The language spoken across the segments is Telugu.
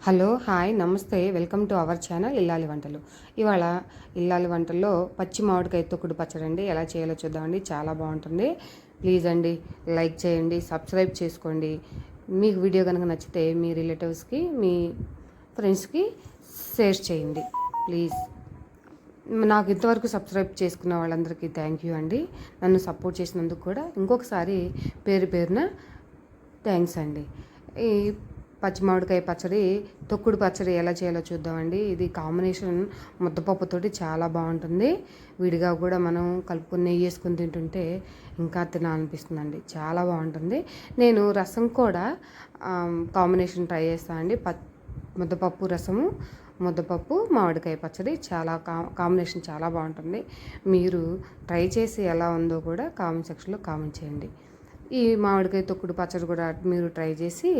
హలో హాయ్ నమస్తే వెల్కమ్ టు అవర్ ఛానల్ ఇల్లాలి వంటలు. ఇవాళ ఇల్లాలి వంటల్లో పచ్చి మామిడికాయ తొక్కుడు పచ్చడి అండి ఎలా చేయాలో చూద్దామండి. చాలా బాగుంటుంది. ప్లీజ్ అండి లైక్ చేయండి, సబ్స్క్రైబ్ చేసుకోండి. మీకు వీడియో కనుక నచ్చితే మీ రిలేటివ్స్కి మీ ఫ్రెండ్స్కి షేర్ చేయండి ప్లీజ్. నాకు ఇంతవరకు సబ్స్క్రైబ్ చేసుకున్న వాళ్ళందరికీ థ్యాంక్ యూ అండి. నన్ను సపోర్ట్ చేసినందుకు కూడా ఇంకొకసారి పేరు పేరున థ్యాంక్స్ అండి. ఈ పచ్చి మామిడికాయ పచ్చడి, తొక్కుడు పచ్చడి ఎలా చేయాలో చూద్దామండి. ఇది కాంబినేషన్ ముద్దపప్పుతోటి చాలా బాగుంటుంది. విడిగా కూడా మనం కలుపుకొని నెయ్యి వేసుకొని తింటుంటే ఇంకా తినాలనిపిస్తుందండి. చాలా బాగుంటుంది. నేను రసం కూడా కాంబినేషన్ ట్రై చేస్తాను అండి. ముద్దపప్పు రసము, ముద్దపప్పు మామిడికాయ పచ్చడి చాలా కాంబినేషన్ చాలా బాగుంటుంది. మీరు ట్రై చేసి ఎలా ఉందో కూడా కామెంట్ సెక్షన్లో కామెంట్ చేయండి. ఈ మామిడికాయ తొక్కుడు పచ్చడి కూడా మీరు ట్రై చేసి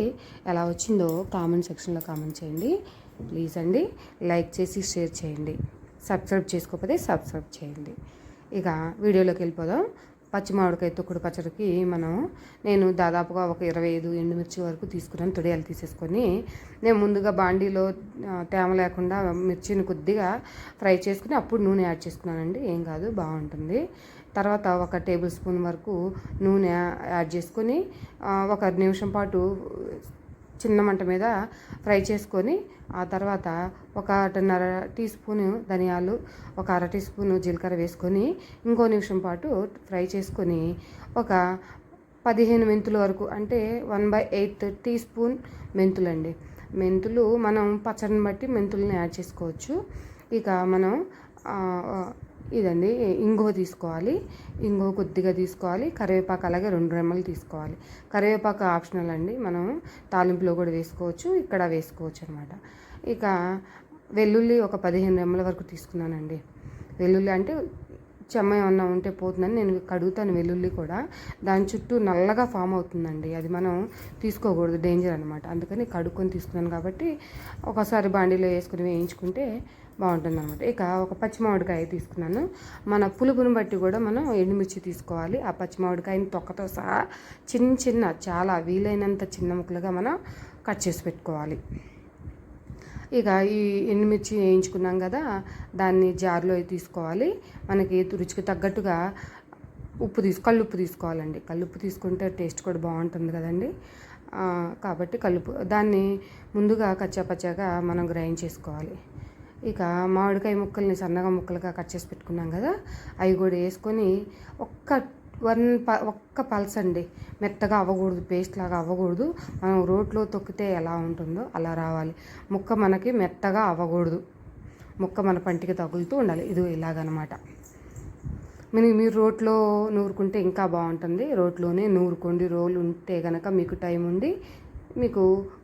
ఎలా వచ్చిందో కామెంట్ సెక్షన్లో కామెంట్ చేయండి ప్లీజ్ అండి. లైక్ చేసి షేర్ చేయండి. సబ్స్క్రైబ్ చేసుకోకపోతే సబ్స్క్రైబ్ చేయండి. ఇక వీడియోలోకి వెళ్ళిపోదాం. పచ్చి మామిడికాయ తొక్కుడు పచ్చడికి నేను దాదాపుగా ఒక 25 ఎండుమిర్చి వరకు తీసుకున్నాను. తొడియాలు తీసేసుకొని నేను ముందుగా బాండీలో తేమ లేకుండా మిర్చిని కొద్దిగా ఫ్రై చేసుకుని అప్పుడు నూనె యాడ్ చేసుకున్నానండి. ఏం కాదు, బాగుంటుంది. తర్వాత ఒక టేబుల్ స్పూన్ వరకు నూనె యాడ్ చేసుకొని ఒక నిమిషం పాటు చిన్న మంట మీద ఫ్రై చేసుకొని ఆ తర్వాత ఒక 1.5 టీ స్పూను ధనియాలు, ఒక 1/2 టీ స్పూను జీలకర్ర వేసుకొని ఇంకో నిమిషం పాటు ఫ్రై చేసుకొని ఒక 15 మెంతుల వరకు, అంటే 1/8 టీ స్పూన్ మెంతులండి. మెంతులు మనం పచ్చడిని బట్టి మెంతులను యాడ్ చేసుకోవచ్చు. ఇక మనం ఇదండి ఇంగువ తీసుకోవాలి. ఇంగువ కొద్దిగా తీసుకోవాలి. కరివేపాకు అలాగే 2 రెమ్మలు తీసుకోవాలి. కరివేపాకు ఆప్షనల్ అండి, మనం తాలింపులో కూడా వేసుకోవచ్చు, ఇక్కడ వేసుకోవచ్చు అనమాట. ఇక వెల్లుల్లి ఒక 15 రెమ్మల వరకు తీసుకున్నానండి. వెల్లుల్లి అంటే చెమ్మ ఏమన్నా ఉంటే పోతుందని నేను కడుగుతాను. వెల్లుల్లి కూడా దాని చుట్టూ నల్లగా ఫామ్ అవుతుందండి, అది మనం తీసుకోకూడదు, డేంజర్ అనమాట. అందుకని కడుక్కొని తీసుకున్నాను కాబట్టి ఒకసారి బాండీలో వేసుకుని వేయించుకుంటే బాగుంటుంది అనమాట. ఇక ఒక పచ్చి మామిడికాయ తీసుకున్నాను. మన పులుపుని బట్టి కూడా మనం ఎండుమిర్చి తీసుకోవాలి. ఆ పచ్చి మామిడికాయని తొక్కతో సహా చిన్న చాలా వీలైనంత చిన్న ముక్కలుగా మనం కట్ చేసి పెట్టుకోవాలి. ఇక ఈ ఎండుమిర్చి వేయించుకున్నాం కదా, దాన్ని జార్లో తీసుకోవాలి. మనకి రుచికి తగ్గట్టుగా కల్లుప్పు తీసుకోవాలండి. కల్లుప్పు తీసుకుంటే టేస్ట్ కూడా బాగుంటుంది కదండి. కాబట్టి కల్లుప్పు దాన్ని ముందుగా కచ్చాపచ్చాగా మనం గ్రైండ్ చేసుకోవాలి. ఇక మామిడికాయ ముక్కల్ని సన్నగా ముక్కలుగా కట్ చేసి పెట్టుకున్నాం కదా, అవి కూడా వేసుకొని ఒక్క పల్స్ అండి, మెత్తగా అవ్వకూడదు, పేస్ట్ లాగా అవ్వకూడదు. మనం రోట్లో తొక్కితే ఎలా ఉంటుందో అలా రావాలి. ముక్క మనకి మెత్తగా అవ్వకూడదు, ముక్క మన పంటికి తగులుతూ ఉండాలి. ఇది ఇలాగనమాట. మీరు రోట్లో నూరుకుంటే ఇంకా బాగుంటుంది. రోట్లోనే నూరుకోండి. రోలు ఉంటే కనుక మీకు టైం ఉండి మీకు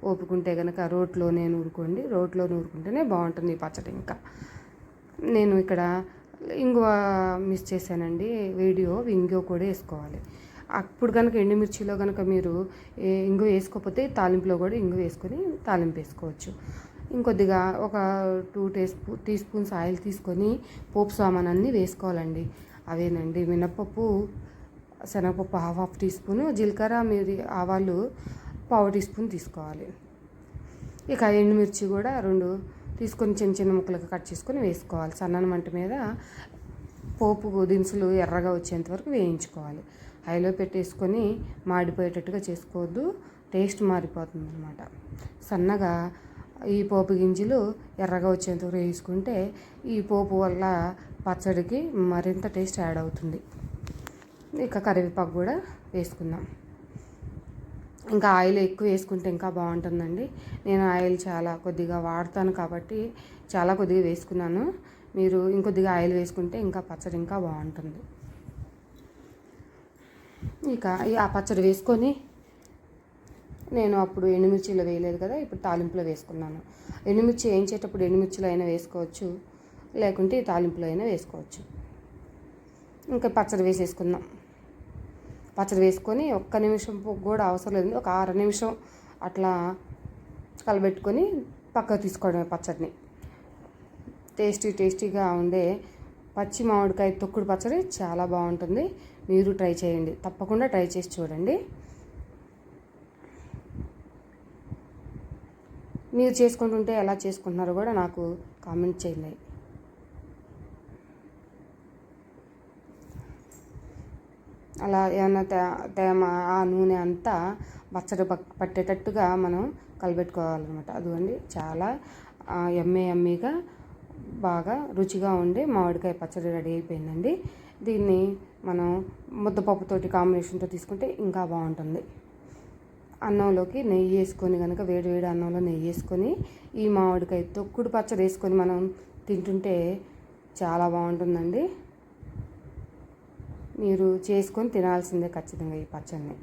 ఓపుకుంటే కనుక రోట్లోనే నూరుకోండి. రోట్లో నూరుకుంటేనే బాగుంటుంది ఈ పచ్చడి. ఇంకా నేను ఇక్కడ ఇంగువ మిస్ చేశానండి వీడియో. ఇంగువ కూడా వేసుకోవాలి. అప్పుడు కనుక ఎండుమిర్చిలో కనుక మీరు ఇంగువ వేసుకోకపోతే తాలింపులో కూడా ఇంగువ వేసుకొని తాలింపు వేసుకోవచ్చు. ఇంకొద్దిగా ఒక 2 టీ స్పూన్స్ ఆయిల్ తీసుకొని పోపు సామాన్ అన్నీ వేసుకోవాలండి. అవేనండి మినప్పప్పు, శనగపప్పు హాఫ్ టీ స్పూను, జీలకర్ర, ఆవాలు 1/4 టీ స్పూన్ తీసుకోవాలి. ఇక ఎండుమిర్చి కూడా 2 తీసుకొని చిన్న ముక్కలుగా కట్ చేసుకొని వేసుకోవాలి. సన్నని మంట మీద పోపు దినుసులు ఎర్రగా వచ్చేంత వరకు వేయించుకోవాలి. హైలో పెట్టేసుకొని మాడిపోయేటట్టుగా చేసుకోవద్దు, టేస్ట్ మారిపోతుంది అనమాట. సన్నగా ఈ పోపు గింజలు ఎర్రగా వచ్చేంత వరకు వేసుకుంటే ఈ పోపు వల్ల పచ్చడికి మరింత టేస్ట్ యాడ్ అవుతుంది. ఇక కరివేపాకు కూడా వేసుకుందాం. ఇంకా ఆయిల్ ఎక్కువ వేసుకుంటే ఇంకా బాగుంటుందండి. నేను ఆయిల్ చాలా కొద్దిగా వాడతాను కాబట్టి చాలా కొద్దిగా వేసుకున్నాను. మీరు ఇంకొద్దిగా ఆయిల్ వేసుకుంటే ఇంకా పచ్చడి ఇంకా బాగుంటుంది. ఇక ఆ పచ్చడి వేసుకొని నేను అప్పుడు ఎండుమిర్చిలో వేయలేదు కదా, ఇప్పుడు తాలింపులో వేసుకున్నాను. ఎండుమిర్చి వేయించేటప్పుడు ఎండుమిర్చిలో అయినా వేసుకోవచ్చు, లేకుంటే తాలింపులో అయినా వేసుకోవచ్చు. ఇంకా పచ్చడి వేసేసుకుందాం. పచ్చడి వేసుకొని ఒక్క నిమిషం కూడా అవసరం లేదు, ఒక 6 నిమిషం అట్లా కలబెట్టుకొని పక్కకు తీసుకోవడమే పచ్చడిని. టేస్టీగా ఉండే పచ్చి మామిడికాయ తొక్కుడు పచ్చడి చాలా బాగుంటుంది. మీరు ట్రై చేయండి, తప్పకుండా ట్రై చేసి చూడండి. మీరు చేసుకుంటుంటే ఎలా చేసుకుంటున్నారో కూడా నాకు కామెంట్ చేయండి. అలా ఏమన్నా తేమ ఆ నూనె అంతా పచ్చడి పట్టేటట్టుగా మనం కలబెట్టుకోవాలన్నమాట. అదిగోండి చాలా ఎమ్మీగా బాగా రుచిగా ఉండే మామిడికాయ పచ్చడి రెడీ అయిపోయిందండి. దీన్ని మనం ముద్దపప్పుతోటి కాంబినేషన్తో తీసుకుంటే ఇంకా బాగుంటుంది. అన్నంలోకి నెయ్యి వేసుకొని కనుక వేడి అన్నంలో నెయ్యి వేసుకొని ఈ మామిడికాయ తొక్కుడు పచ్చడి వేసుకొని మనం తింటుంటే చాలా బాగుంటుందండి. మీరు చేసుకొని తినాల్సిందే ఖచ్చితంగా ఈ పచ్చడిని.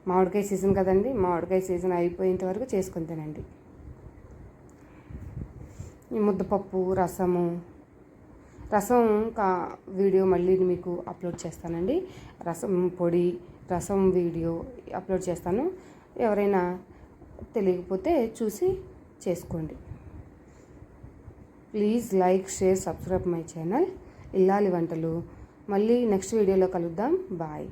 మామిడికాయ సీజన్ కదండి, మామిడికాయ సీజన్ అయిపోయేంత వరకు చేసుకొని తినండి. ఈ ముద్దపప్పు రసం వీడియో మళ్ళీ మీకు అప్లోడ్ చేస్తానండి. రసం పొడి రసం వీడియో అప్లోడ్ చేస్తాను. ఎవరైనా తెలియకపోతే చూసి చేసుకోండి. Please like, share, subscribe my channel ఇల్లాలి వంటలు. మళ్ళీ నెక్స్ట్ వీడియోలో కలుద్దాం. బాయ్.